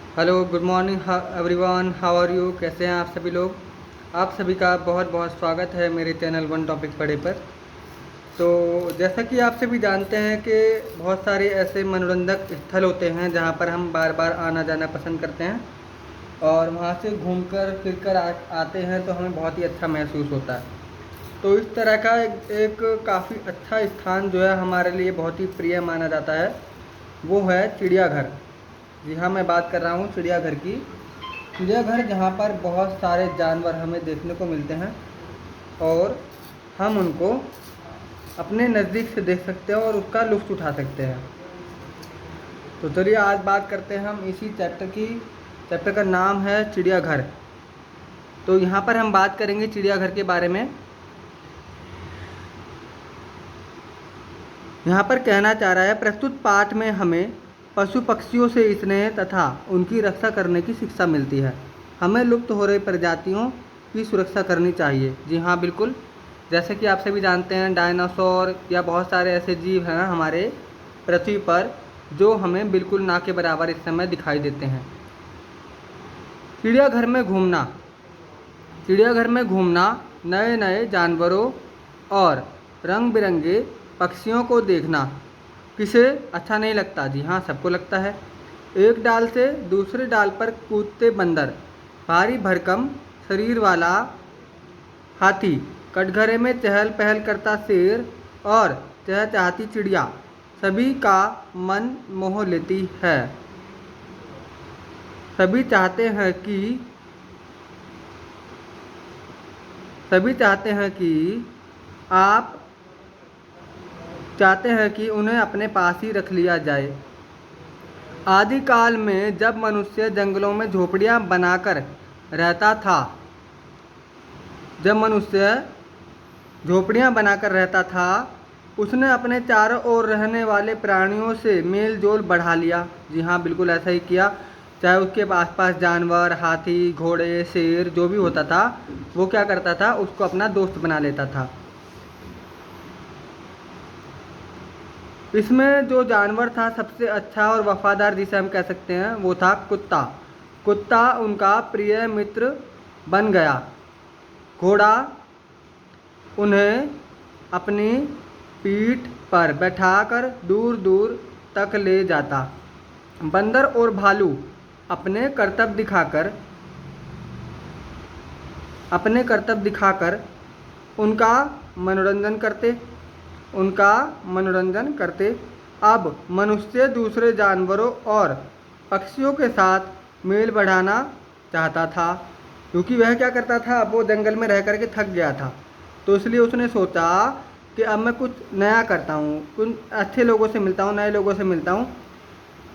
Hello, good morning everyone, how are you? कैसे हैं आप सभी लोग? आप सभी का बहुत बहुत स्वागत है मेरे चैनल वन टॉपिक पढ़े पर। तो जैसा कि आप सभी जानते हैं कि बहुत सारे ऐसे मनोरंजक स्थल होते हैं जहां पर हम बार बार आना जाना पसंद करते हैं और वहां से घूमकर फिरकर आते हैं तो हमें बहुत ही अच्छा महसूस होता है। तो इस तरह का एक काफ़ी अच्छा स्थान जो है हमारे लिए बहुत ही प्रिय माना जाता है, वो है चिड़ियाघर। जी हाँ, मैं बात कर रहा हूँ चिड़ियाघर की। चिड़ियाघर जहाँ पर बहुत सारे जानवर हमें देखने को मिलते हैं और हम उनको अपने नज़दीक से देख सकते हैं और उसका लुत्फ़ उठा सकते हैं। तो चलिए आज बात करते हैं हम इसी चैप्टर की। चैप्टर का नाम है चिड़ियाघर। तो यहाँ पर हम बात करेंगे चिड़ियाघर के बारे में। यहाँ पर कहना चाह रहा है, प्रस्तुत पाठ में हमें पशु पक्षियों से स्नेह तथा उनकी रक्षा करने की शिक्षा मिलती है। हमें लुप्त हो रही प्रजातियों की सुरक्षा करनी चाहिए। जी हाँ, बिल्कुल। जैसे कि आप सभी जानते हैं, डायनासोर या बहुत सारे ऐसे जीव हैं हमारे पृथ्वी पर जो हमें बिल्कुल ना के बराबर इस समय दिखाई देते हैं। चिड़ियाघर में घूमना। चिड़ियाघर में घूमना, नए नए जानवरों और रंग बिरंगे पक्षियों को देखना किसे अच्छा नहीं लगता? जी हाँ, सबको लगता है। एक डाल से दूसरे डाल पर कूदते बंदर, भारी भरकम शरीर वाला हाथी, कटघरे में चहल पहल करता शेर और चहचहाती चिड़िया सभी का मन मोह लेती है। सभी चाहते हैं कि सभी आप चाहते हैं कि उन्हें अपने पास ही रख लिया जाए। आदिकाल में जब मनुष्य जंगलों में झोपड़ियां बनाकर रहता था जब मनुष्य झोपड़ियां बनाकर रहता था उसने अपने चारों ओर रहने वाले प्राणियों से मेल जोल बढ़ा लिया। जी हाँ, बिल्कुल ऐसा ही किया। चाहे उसके आसपास जानवर, हाथी, घोड़े, शेर जो भी होता था, वो क्या करता था, उसको अपना दोस्त बना लेता था। इसमें जो जानवर था सबसे अच्छा और वफादार जिसे हम कह सकते हैं वो था कुत्ता। कुत्ता उनका प्रिय मित्र बन गया। घोड़ा उन्हें अपनी पीठ पर बैठाकर दूर दूर तक ले जाता। बंदर और भालू अपने करतब दिखाकर उनका मनोरंजन करते। अब मनुष्य दूसरे जानवरों और पक्षियों के साथ मेल बढ़ाना चाहता था, क्योंकि वह क्या करता था, अब वो जंगल में रह करके थक गया था। तो इसलिए उसने सोचा कि अब मैं कुछ नया करता हूँ, कुछ अच्छे लोगों से मिलता हूँ, नए लोगों से मिलता हूँ।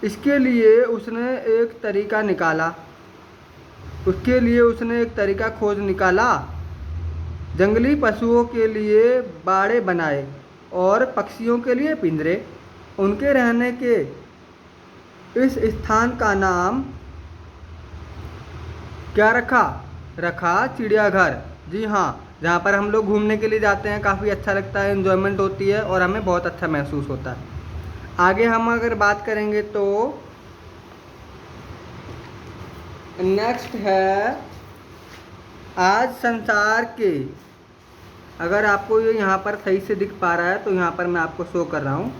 इसके लिए उसने एक तरीका खोज निकाला। जंगली पशुओं के लिए बाड़े बनाए और पक्षियों के लिए पिंजरे। उनके रहने के इस स्थान का नाम क्या रखा चिड़ियाघर। जी हाँ, जहाँ पर हम लोग घूमने के लिए जाते हैं, काफ़ी अच्छा लगता है, एंजॉयमेंट होती है और हमें बहुत अच्छा महसूस होता है। आगे हम अगर बात करेंगे तो नेक्स्ट है आज संसार के, अगर आपको ये यहाँ पर सही से दिख पा रहा है तो यहाँ पर मैं आपको शो कर रहा हूँ।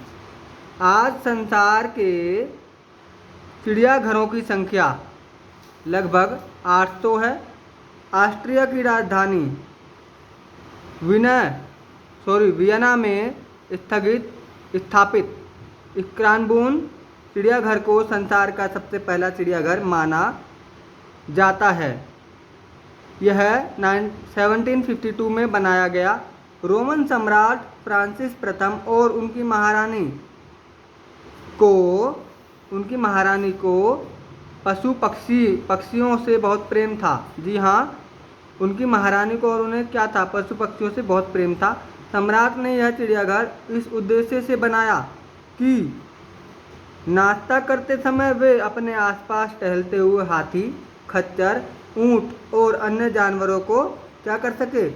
आज संसार के चिड़ियाघरों की संख्या लगभग 800 है। ऑस्ट्रिया की राजधानी वियना में स्थापित स्क्रानबून चिड़ियाघर को संसार का सबसे पहला चिड़ियाघर माना जाता है। यह 1752 में बनाया गया। रोमन सम्राट फ्रांसिस प्रथम और उनकी महारानी को पक्षियों से बहुत प्रेम था। जी हाँ, उनकी महारानी को और उन्हें क्या था, पशु पक्षियों से बहुत प्रेम था। सम्राट ने यह चिड़ियाघर इस उद्देश्य से बनाया कि नाश्ता करते समय वे अपने आसपास टहलते हुए हाथी, खच्चर, ऊंट और अन्य जानवरों को क्या कर सके,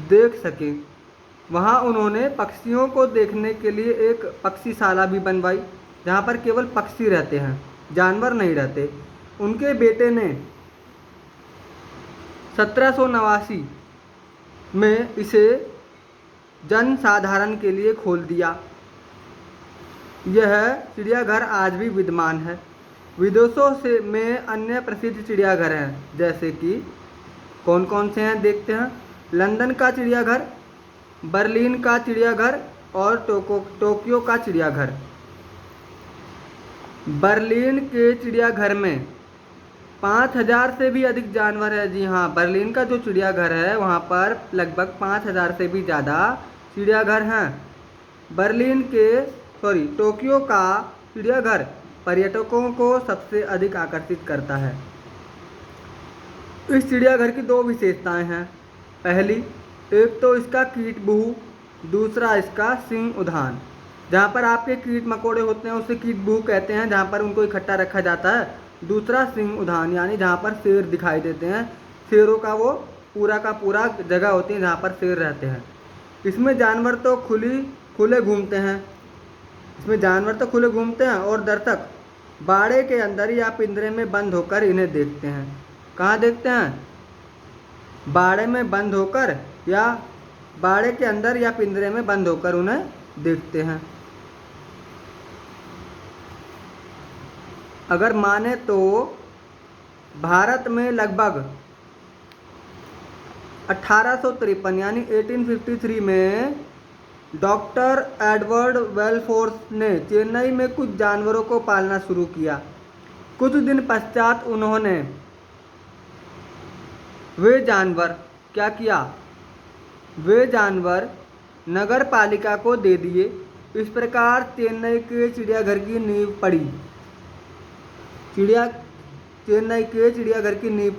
देख सके। वहाँ उन्होंने पक्षियों को देखने के लिए एक पक्षीशाला भी बनवाई, जहाँ पर केवल पक्षी रहते हैं, जानवर नहीं रहते। उनके बेटे ने 1789 में इसे जन साधारण के लिए खोल दिया। यह चिड़ियाघर आज भी विद्यमान है। विदेशों से में अन्य प्रसिद्ध चिड़ियाघर हैं, जैसे कि कौन कौन से हैं देखते हैं। लंदन का चिड़ियाघर, बर्लिन का चिड़ियाघर और टोक्यो का चिड़ियाघर। बर्लिन के चिड़ियाघर में 5000 से भी अधिक जानवर है। जी हाँ, बर्लिन का जो चिड़ियाघर है वहाँ पर लगभग 5000 से भी ज़्यादा चिड़ियाघर हैं। टोक्यो का चिड़ियाघर पर्यटकों को सबसे अधिक आकर्षित करता है। इस चिड़ियाघर की दो विशेषताएं हैं। पहली, एक तो इसका कीटबहु, दूसरा इसका सिंह उद्यान। जहाँ पर आपके कीट मकोड़े होते हैं उसे कीटबहु कहते हैं, जहाँ पर उनको इकट्ठा रखा जाता है। दूसरा सिंह उद्यान, यानी जहाँ पर शेर दिखाई देते हैं। शेरों का वो पूरा का पूरा जगह होती है जहाँ पर शेर रहते हैं। इसमें जानवर तो खुले घूमते हैं। और दर्शक बाड़े के अंदर या पिंजरे में बंद होकर इन्हें देखते हैं। कहाँ देखते हैं? बाड़े में बंद होकर या बाड़े के अंदर या पिंजरे में बंद होकर उन्हें देखते हैं। अगर माने तो भारत में लगभग 1853 यानी 1853 में डॉक्टर एडवर्ड वेलफोर्स ने चेन्नई में कुछ जानवरों को पालना शुरू किया। कुछ दिन पश्चात उन्होंने वे जानवर नगर पालिका को दे दिए। इस प्रकार चेन्नई के चिड़ियाघर की नींव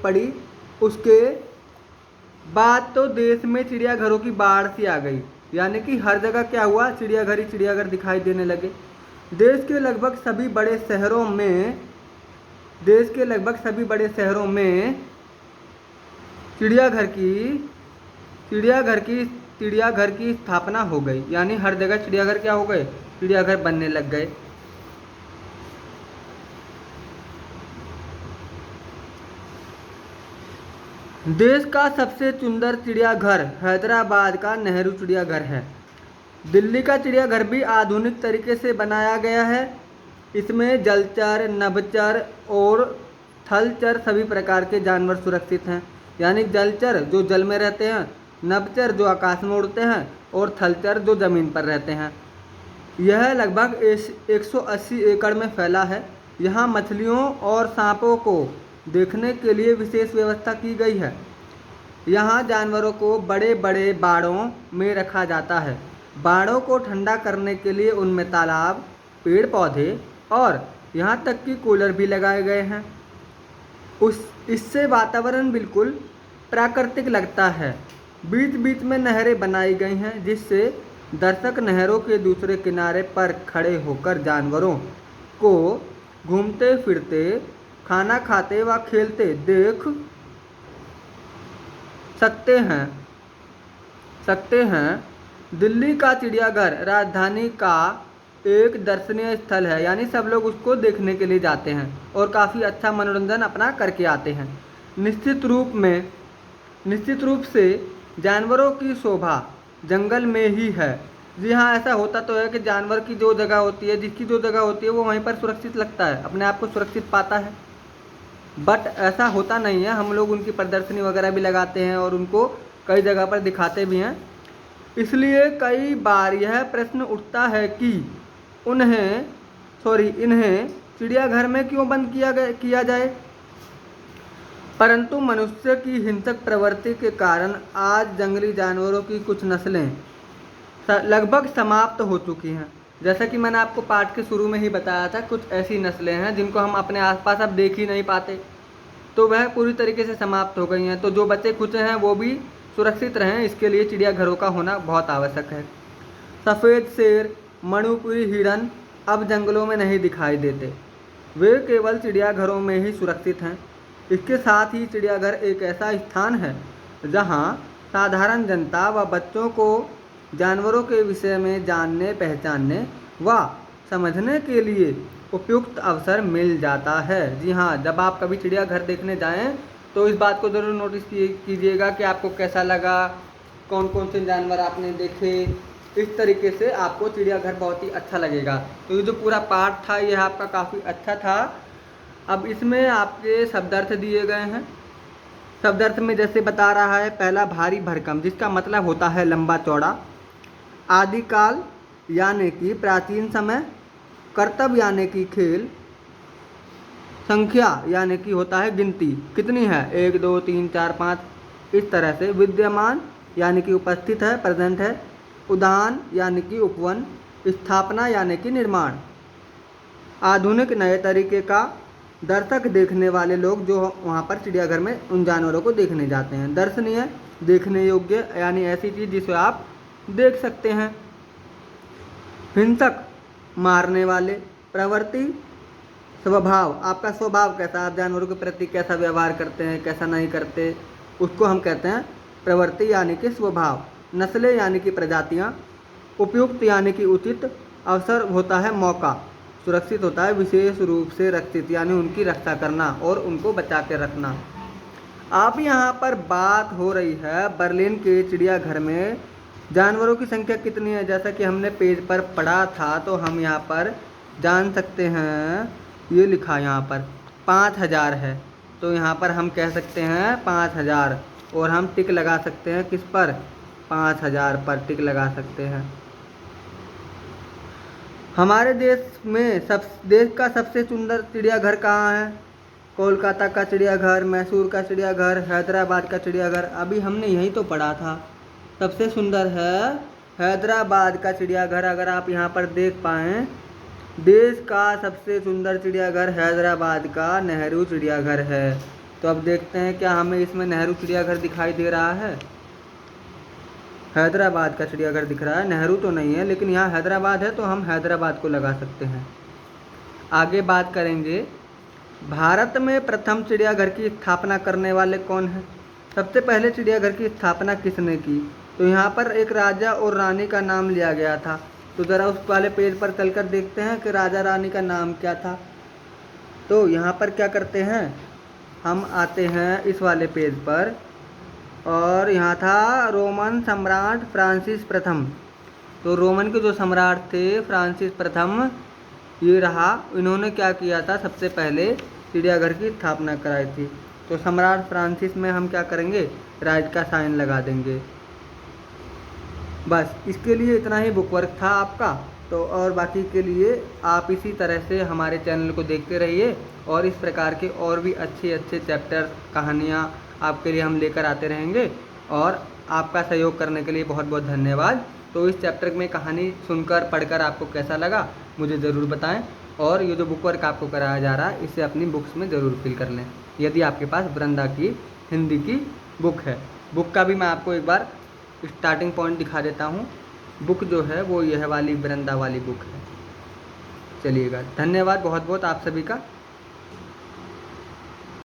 पड़ी। उसके बाद तो देश में चिड़ियाघरों की बाढ़ सी आ गई, यानी कि हर जगह क्या हुआ, चिड़ियाघर दिखाई देने लगे। देश के लगभग सभी बड़े शहरों में चिड़ियाघर की स्थापना हो गई, यानी हर जगह चिड़ियाघर क्या हो गए, चिड़ियाघर बनने लग गए। देश का सबसे सुंदर चिड़ियाघर हैदराबाद का नेहरू चिड़ियाघर है। दिल्ली का चिड़ियाघर भी आधुनिक तरीके से बनाया गया है। इसमें जलचर, नभचर और थलचर सभी प्रकार के जानवर सुरक्षित हैं। यानी जलचर जो जल में रहते हैं, नभचर जो आकाश में उड़ते हैं और थलचर जो ज़मीन पर रहते हैं। यह लगभग 180 एकड़ में फैला है। यहाँ मछलियों और सांपों को देखने के लिए विशेष व्यवस्था की गई है। यहाँ जानवरों को बड़े बड़े बाड़ों में रखा जाता है। बाड़ों को ठंडा करने के लिए उनमें तालाब, पेड़ पौधे और यहाँ तक कि कूलर भी लगाए गए हैं। इससे वातावरण बिल्कुल प्राकृतिक लगता है। बीच बीच में नहरें बनाई गई हैं, जिससे दर्शक नहरों के दूसरे किनारे पर खड़े होकर जानवरों को घूमते फिरते, खाना खाते व खेलते देख सकते हैं। दिल्ली का चिड़ियाघर राजधानी का एक दर्शनीय स्थल है, यानी सब लोग उसको देखने के लिए जाते हैं और काफ़ी अच्छा मनोरंजन अपना करके आते हैं। निश्चित रूप से जानवरों की शोभा जंगल में ही है। जी हाँ, ऐसा होता तो है कि जानवर की जो जगह होती है, जिसकी जो जगह होती है वो वहीं पर सुरक्षित लगता है, अपने आप को सुरक्षित पाता है। बट ऐसा होता नहीं है। हम लोग उनकी प्रदर्शनी वगैरह भी लगाते हैं और उनको कई जगह पर दिखाते भी हैं। इसलिए कई बार यह प्रश्न उठता है कि इन्हें चिड़ियाघर में क्यों बंद किया जाए। परंतु मनुष्य की हिंसक प्रवृत्ति के कारण आज जंगली जानवरों की कुछ नस्लें लगभग समाप्त हो चुकी हैं। जैसा कि मैंने आपको पाठ के शुरू में ही बताया था, कुछ ऐसी नस्लें हैं जिनको हम अपने आसपास अब देख ही नहीं पाते, तो वह पूरी तरीके से समाप्त हो गई हैं। तो जो बचे खुचे हैं वो भी सुरक्षित रहें, इसके लिए चिड़ियाघरों का होना बहुत आवश्यक है। सफ़ेद शेर, मणिपुरी हिरन अब जंगलों में नहीं दिखाई देते, वे केवल चिड़ियाघरों में ही सुरक्षित हैं। इसके साथ ही चिड़ियाघर एक ऐसा स्थान है जहां साधारण जनता व बच्चों को जानवरों के विषय में जानने, पहचानने व समझने के लिए उपयुक्त अवसर मिल जाता है। जी हाँ, जब आप कभी चिड़ियाघर देखने जाएं तो इस बात को ज़रूर नोटिस कीजिएगा कि आपको कैसा लगा, कौन कौन से जानवर आपने देखे। इस तरीके से आपको चिड़ियाघर बहुत ही अच्छा लगेगा। तो ये जो पूरा पार्ट था यह आपका काफ़ी अच्छा था। अब इसमें आपके शब्दार्थ दिए गए हैं। शब्दार्थ में जैसे बता रहा है, पहला भारी भरकम, जिसका मतलब होता है लंबा चौड़ा। आदिकाल यानी कि प्राचीन समय। कर्तव्य यानी कि खेल। संख्या यानी कि होता है गिनती, कितनी है, 1 2 3 4 5, इस तरह से। विद्यमान यानी कि उपस्थित है, प्रेजेंट है। उद्यान यानी कि उपवन। स्थापना यानी कि निर्माण। आधुनिक नए तरीके का। दर्शक देखने वाले लोग जो वहाँ पर चिड़ियाघर में उन जानवरों को देखने जाते हैं। दर्शनीय, देखने योग्य यानी ऐसी चीज़ जिसे आप देख सकते हैं। हिंसक, मारने वाले। प्रवृत्ति, स्वभाव, आपका स्वभाव कैसा, आप जानवरों के प्रति कैसा व्यवहार करते हैं, कैसा नहीं करते, उसको हम कहते हैं प्रवृत्ति यानी कि स्वभाव। नस्लें यानी कि प्रजातियाँ। उपयुक्त यानी कि उचित। अवसर होता है मौका। सुरक्षित होता है विशेष रूप से रक्षित यानी उनकी रक्षा करना और उनको बचा के रखना। अब यहाँ पर बात हो रही है बर्लिन के चिड़ियाघर में जानवरों की संख्या कितनी है। जैसा कि हमने पेज पर पढ़ा था तो हम यहाँ पर जान सकते हैं, ये लिखा यहाँ पर 5000 है। तो यहाँ पर हम कह सकते हैं 5000 और हम टिक लगा सकते हैं किस पर, 5000 पर टिक लगा सकते हैं। हमारे देश का सबसे सुंदर चिड़ियाघर कहाँ है? कोलकाता का चिड़ियाघर, मैसूर का चिड़ियाघर, हैदराबाद का चिड़ियाघर। अभी हमने यही तो पढ़ा था। सबसे सुंदर है हैदराबाद का चिड़ियाघर। अगर आप यहाँ पर देख पाएँ, देश का सबसे सुंदर चिड़ियाघर हैदराबाद का नेहरू चिड़ियाघर है। तो अब देखते हैं क्या हमें इसमें नेहरू चिड़ियाघर दिखाई दे रहा है। हैदराबाद का चिड़ियाघर दिख रहा है, नेहरू तो नहीं है, लेकिन यहाँ हैदराबाद है तो हम हैदराबाद को लगा सकते हैं। आगे बात करेंगे, भारत में प्रथम चिड़ियाघर की स्थापना करने वाले कौन हैं? सबसे पहले चिड़ियाघर की स्थापना किसने की? तो यहाँ पर एक राजा और रानी का नाम लिया गया था। तो ज़रा उस वाले पेज पर चलकर देखते हैं कि राजा रानी का नाम क्या था। तो यहाँ पर क्या करते हैं, हम आते हैं इस वाले पेज पर और यहाँ था रोमन सम्राट फ्रांसिस प्रथम। तो रोमन के जो सम्राट थे फ्रांसिस प्रथम, ये रहा। इन्होंने क्या किया था, सबसे पहले चिड़ियाघर की स्थापना कराई थी। तो सम्राट फ्रांसिस में हम क्या करेंगे, राइट का साइन लगा देंगे। बस इसके लिए इतना ही बुक वर्क था आपका। तो और बाकी के लिए आप इसी तरह से हमारे चैनल को देखते रहिए और इस प्रकार के और भी अच्छे अच्छे चैप्टर, कहानियाँ आपके लिए हम लेकर आते रहेंगे। और आपका सहयोग करने के लिए बहुत बहुत धन्यवाद। तो इस चैप्टर में कहानी सुनकर पढ़कर आपको कैसा लगा मुझे ज़रूर बताएं। और ये जो बुक वर्क आपको कराया जा रहा है इसे अपनी बुक्स में ज़रूर फिल कर लें, यदि आपके पास वृंदा की हिंदी की बुक है। बुक का भी मैं आपको एक बार स्टार्टिंग पॉइंट दिखा देता हूँ। बुक जो है वो यह वाली वृंदा वाली बुक है। चलिएगा, धन्यवाद बहुत बहुत आप सभी का।